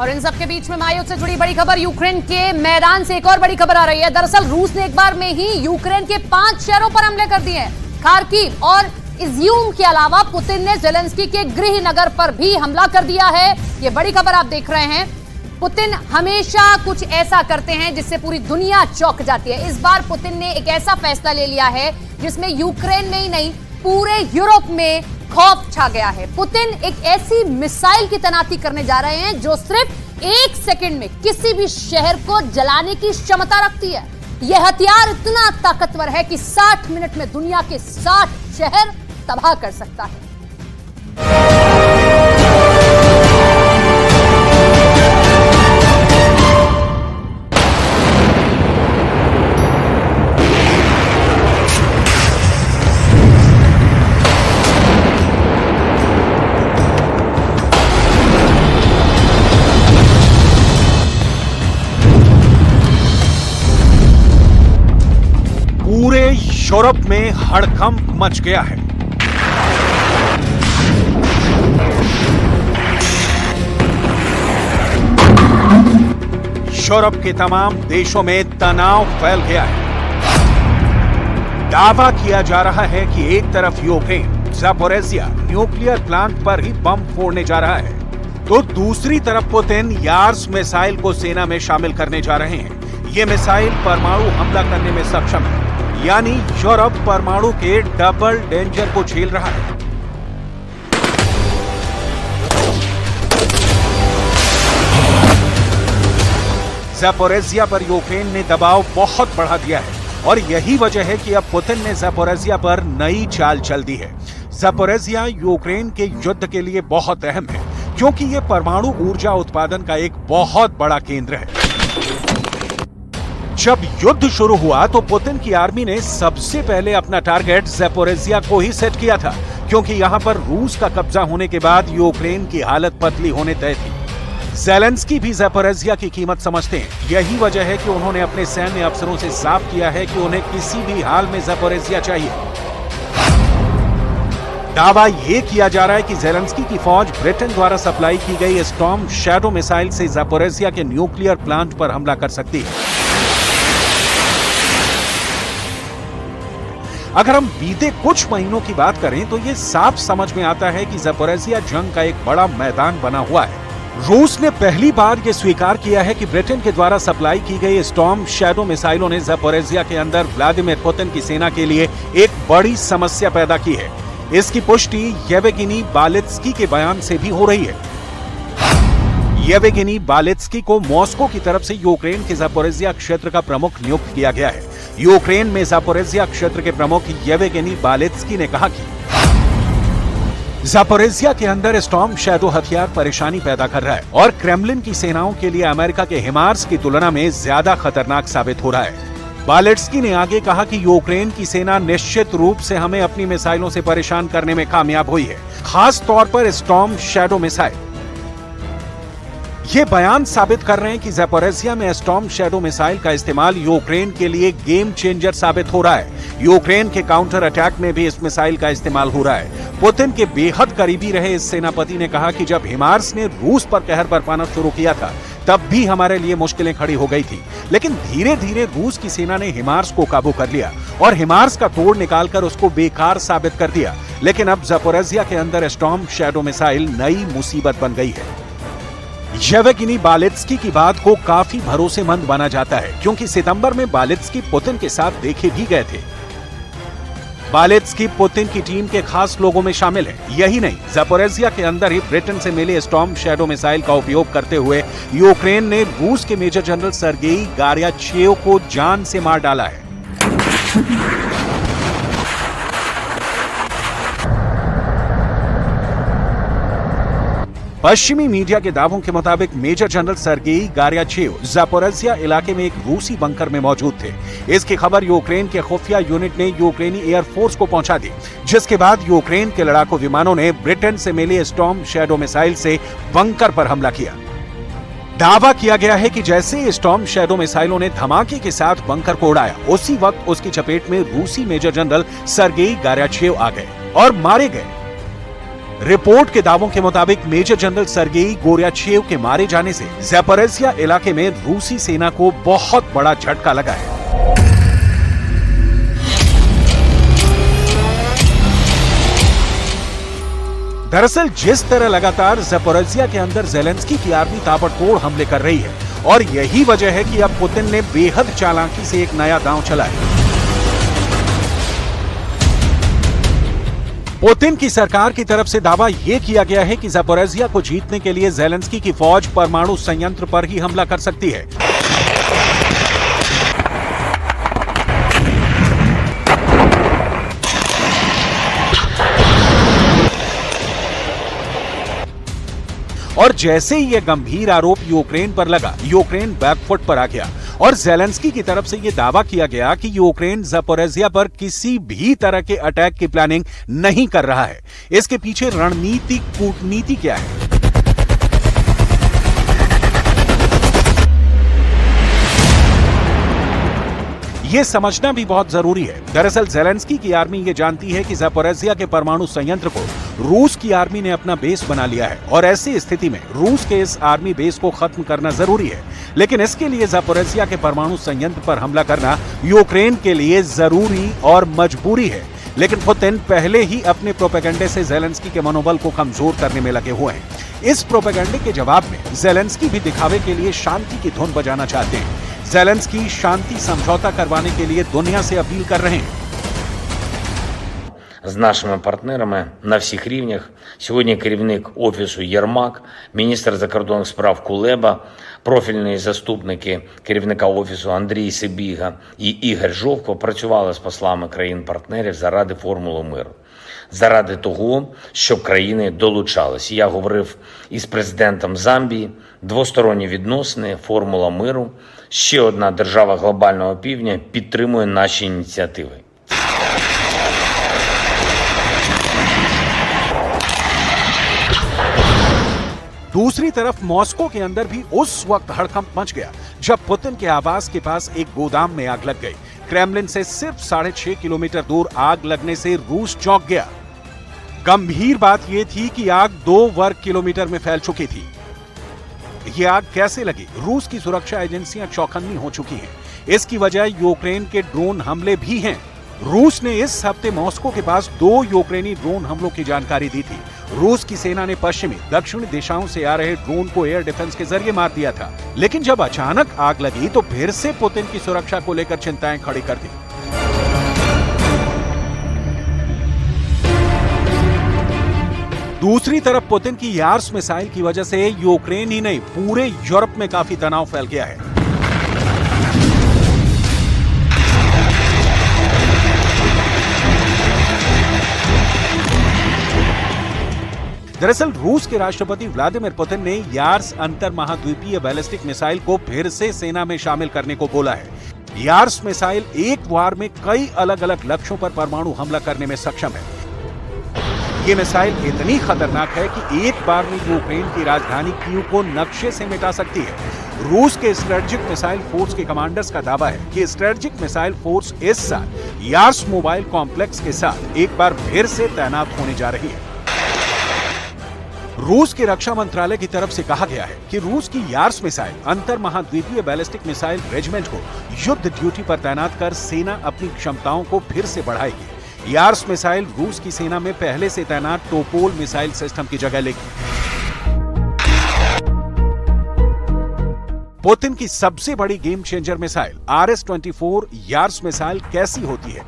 और इन सब के बीच में महायुद्ध से जुड़ी बड़ी खबर, यूक्रेन के मैदान से एक और बड़ी खबर आ रही है। दरअसल रूस ने एक बार में ही यूक्रेन के 5 शहरों पर हमले कर दिए हैं। खार्किव और इज्यूम के अलावा पुतिन ने ज़ेलेंस्की के गृह नगर पर भी हमला कर दिया है। ये बड़ी खबर आप देख रहे हैं। पुतिन हमेशा कुछ ऐसा करते हैं जिससे पूरी दुनिया चौंक जाती है। इस बार पुतिन ने एक ऐसा फैसला ले लिया है जिसमें यूक्रेन में ही नहीं, पूरे यूरोप में खौफ छा गया है। पुतिन एक ऐसी मिसाइल की तैनाती करने जा रहे हैं जो सिर्फ 1 सेकंड में किसी भी शहर को जलाने की क्षमता रखती है। यह हथियार इतना ताकतवर है कि 60 मिनट में दुनिया के 60 शहर तबाह कर सकता है। पूरे यूरोप में हड़कंप मच गया है। यूरोप के तमाम देशों में तनाव फैल गया है। दावा किया जा रहा है कि एक तरफ यूक्रेन ज़ापोरिज़िया न्यूक्लियर प्लांट पर ही बम फोड़ने जा रहा है, तो दूसरी तरफ पुतिन यार्स मिसाइल को सेना में शामिल करने जा रहे हैं। ये मिसाइल परमाणु हमला करने में सक्षम है, यानी यूरोप परमाणु के डबल डेंजर को झेल रहा है। ज़ापोरिज़िया पर यूक्रेन ने दबाव बहुत बढ़ा दिया है और यही वजह है कि अब पुतिन ने ज़ापोरिज़िया पर नई चाल चल दी है। ज़ापोरिज़िया यूक्रेन के युद्ध के लिए बहुत अहम है क्योंकि यह परमाणु ऊर्जा उत्पादन का एक बहुत बड़ा केंद्र है। जब युद्ध शुरू हुआ तो पुतिन की आर्मी ने सबसे पहले अपना टारगेट ज़ापोरिज़िया को ही सेट किया था, क्योंकि यहां पर रूस का कब्जा होने के बाद यूक्रेन की हालत पतली होने तय थी। ज़ेलेंस्की भी ज़ापोरिज़िया की कीमत समझते हैं। यही वजह है कि उन्होंने अपने सैन्य अफसरों से साफ किया है कि उन्हें किसी भी हाल में ज़ापोरिज़िया चाहिए। दावा यह किया जा रहा है कि ज़ेलेंस्की की फौज ब्रिटेन द्वारा सप्लाई की गई स्टॉर्म शैडो मिसाइल से ज़ापोरिज़िया के न्यूक्लियर प्लांट पर हमला कर सकती है। अगर हम बीते कुछ महीनों की बात करें तो यह साफ समझ में आता है कि ज़ापोरिज़िया जंग का एक बड़ा मैदान बना हुआ है। रूस ने पहली बार यह स्वीकार किया है कि ब्रिटेन के द्वारा सप्लाई की गई स्टॉर्म शैडो मिसाइलों ने ज़ापोरिज़िया के अंदर व्लादिमीर पुतिन की सेना के लिए एक बड़ी समस्या पैदा की है। इसकी पुष्टि येवगेनी बालित्स्की के बयान से भी हो रही है। येवगेनी बालित्स्की को मॉस्को की तरफ से यूक्रेन के ज़ापोरिज़िया क्षेत्र का प्रमुख नियुक्त किया गया है। यूक्रेन में ज़ापोरिज़िया क्षेत्र के प्रमुख येवगेनी बालित्स्की ने कहा कि ज़ापोरिज़िया के अंदर स्टॉर्म शैडो हथियार परेशानी पैदा कर रहा है और क्रेमलिन की सेनाओं के लिए अमेरिका के हिमार्स की तुलना में ज्यादा खतरनाक साबित हो रहा है। बालित्स्की ने आगे कहा कि यूक्रेन की सेना निश्चित रूप से हमें अपनी मिसाइलों से परेशान करने में कामयाब हुई है, खास तौर पर स्टॉर्म शैडो मिसाइल। ये बयान साबित कर रहे हैं कि ज़ापोरिज़िया में स्टॉर्म शैडो मिसाइल का इस्तेमाल यूक्रेन के लिए गेम चेंजर साबित हो रहा है। यूक्रेन के काउंटर अटैक में भी इस मिसाइल का इस्तेमाल हो रहा है। पुतिन के बेहद करीबी रहे इस सेनापति ने कहा कि जब हिमार्स ने रूस पर कहर बरपाना शुरू किया था तब भी हमारे लिए मुश्किलें खड़ी हो गई थी, लेकिन धीरे धीरे रूस की सेना ने हिमार्स को काबू कर लिया और हिमार्स का तोड़ निकालकर उसको बेकार साबित कर दिया। लेकिन अब ज़ापोरिज़िया के अंदर स्टॉर्म शैडो मिसाइल नई मुसीबत बन गई है। येवगेनी बालित्स्की की बात को काफी भरोसेमंद माना जाता है क्योंकि सितंबर में बालित्स्की पुतिन के साथ देखे भी गए थे। बालित्स्की पुतिन की टीम के खास लोगों में शामिल है। यही नहीं, ज़ापोरिज़िया के अंदर ही ब्रिटेन से मिले स्टॉर्म शैडो मिसाइल का उपयोग करते हुए यूक्रेन ने रूस के मेजर जनरल सर्गेई गार्याचेव को जान से मार डाला है। पश्चिमी मीडिया के दावों के मुताबिक मेजर जनरल सर्गेई गार्याचेव ज़ापोरिज़िया इलाके में एक रूसी बंकर में मौजूद थे। इसकी खबर यूक्रेन के खुफिया यूनिट ने यूक्रेनी एयरफोर्स को पहुंचा दी, जिसके बाद यूक्रेन के लड़ाकू विमानों ने ब्रिटेन से मिली स्टॉर्म शैडो मिसाइल से बंकर पर हमला किया। दावा किया गया है कि जैसे स्टॉर्म शैडो मिसाइलों ने धमाके के साथ बंकर को उड़ाया, उसी वक्त उसकी चपेट में रूसी मेजर जनरल सर्गेई गार्याचेव आ गए और मारे गए। रिपोर्ट के दावों के मुताबिक मेजर जनरल सर्गेई गोर्याचेव के मारे जाने से ज़ैपोरिज़िया इलाके में रूसी सेना को बहुत बड़ा झटका लगा है। दरअसल जिस तरह लगातार ज़ैपोरिज़िया के अंदर ज़ेलेंस्की की आर्मी ताबड़तोड़ हमले कर रही है और यही वजह है कि अब पुतिन ने बेहद चालाकी से एक नया दांव चला है। पुतिन की सरकार की तरफ से दावा यह किया गया है कि ज़ैपोरिज़िया को जीतने के लिए ज़ेलेंस्की की फौज परमाणु संयंत्र पर ही हमला कर सकती है। और जैसे ही यह गंभीर आरोप यूक्रेन पर लगा, यूक्रेन बैकफुट पर आ गया और ज़ेलेंस्की की तरफ से यह दावा किया गया कि यूक्रेन ज़ैपोरिज़िया पर किसी भी तरह के अटैक की प्लानिंग नहीं कर रहा है। इसके पीछे रणनीतिक कूटनीति क्या है? ये समझना भी बहुत जरूरी है। दरअसल ज़ेलेंस्की की आर्मी ये जानती है कि ज़ैपोरिज़िया के परमाणु संयंत्र को रूस की आर्मी ने अपना बेस बना लिया है और ऐसी स्थिति में रूस के इस आर्मी बेस को खत्म करना जरूरी है। लेकिन इसके लिए ज़ैपोरिज़िया के परमाणु संयंत्र पर हमला करना यूक्रेन के लिए जरूरी और मजबूरी है। लेकिन पुतिन पहले ही अपने प्रोपेगेंडे से ज़ेलेंस्की के मनोबल को कमजोर करने में लगे हुए हैं। इस प्रोपेगेंडे के जवाब में ज़ेलेंस्की भी दिखावे के लिए शांति की धुन बजाना चाहते हैं। ज़ेलेंस्की शांति समझौता करवाने के लिए दुनिया से अपील कर रहे हैं। З нашими партнерами на всіх рівнях. Сьогодні керівник Офісу Єрмак, міністр закордонних справ Кулеба, профільні заступники керівника Офісу Андрій Сибіга і Ігор Жовко працювали з послами країн-партнерів заради формули миру. Заради того, щоб країни долучались. Я говорив із президентом Замбії, двосторонні відносини, формула миру. Ще одна держава глобального півдня підтримує наші ініціативи. दूसरी तरफ मॉस्को के अंदर भी उस वक्त हड़कंप मच गया जब पुतिन के आवास के पास एक गोदाम में आग लग गई। क्रेमलिन से सिर्फ 6.5 किलोमीटर दूर आग लगने से रूस चौंक गया। गंभीर बात यह थी कि आग 2 वर्ग किलोमीटर में फैल चुकी थी। ये आग कैसे लगी? रूस की सुरक्षा एजेंसियां चौकन्नी हो चुकी हैं। इसकी वजह यूक्रेन के ड्रोन हमले भी हैं। रूस ने इस हफ्ते मॉस्को के पास 2 यूक्रेनी ड्रोन हमलों की जानकारी दी थी। रूस की सेना ने पश्चिमी दक्षिणी दिशाओं से आ रहे ड्रोन को एयर डिफेंस के जरिए मार दिया था। लेकिन जब अचानक आग लगी तो फिर से पुतिन की सुरक्षा को लेकर चिंताएं खड़ी कर दी। दूसरी तरफ पुतिन की यार्स मिसाइल की वजह से यूक्रेन ही नहीं पूरे यूरोप में काफी तनाव फैल गया है। दरअसल रूस के राष्ट्रपति व्लादिमीर पुतिन ने यार्स अंतर महाद्वीपीय बैलिस्टिक मिसाइल को फिर से सेना में शामिल करने को बोला है। यार्स मिसाइल एक वार में कई अलग अलग लक्ष्यों पर परमाणु हमला करने में सक्षम है। ये मिसाइल इतनी खतरनाक है कि एक बार में यूक्रेन की राजधानी कीव को नक्शे से मिटा सकती है। रूस के स्ट्रेटेजिक मिसाइल फोर्स के कमांडर्स का दावा है कि स्ट्रेटेजिक मिसाइल फोर्स इस साल यार्स मोबाइल कॉम्प्लेक्स के साथ एक बार फिर से तैनात होने जा रही है। रूस के रक्षा मंत्रालय की तरफ से कहा गया है कि रूस की यार्स मिसाइल अंतर महाद्वीपीय बैलिस्टिक मिसाइल रेजिमेंट को युद्ध ड्यूटी पर तैनात कर सेना अपनी क्षमताओं को फिर से बढ़ाएगी। यार्स मिसाइल रूस की सेना में पहले से तैनात टोपोल मिसाइल सिस्टम की जगह लेगी। पुतिन की सबसे बड़ी game changer missile RS-24 Yars missile कैसी होती है?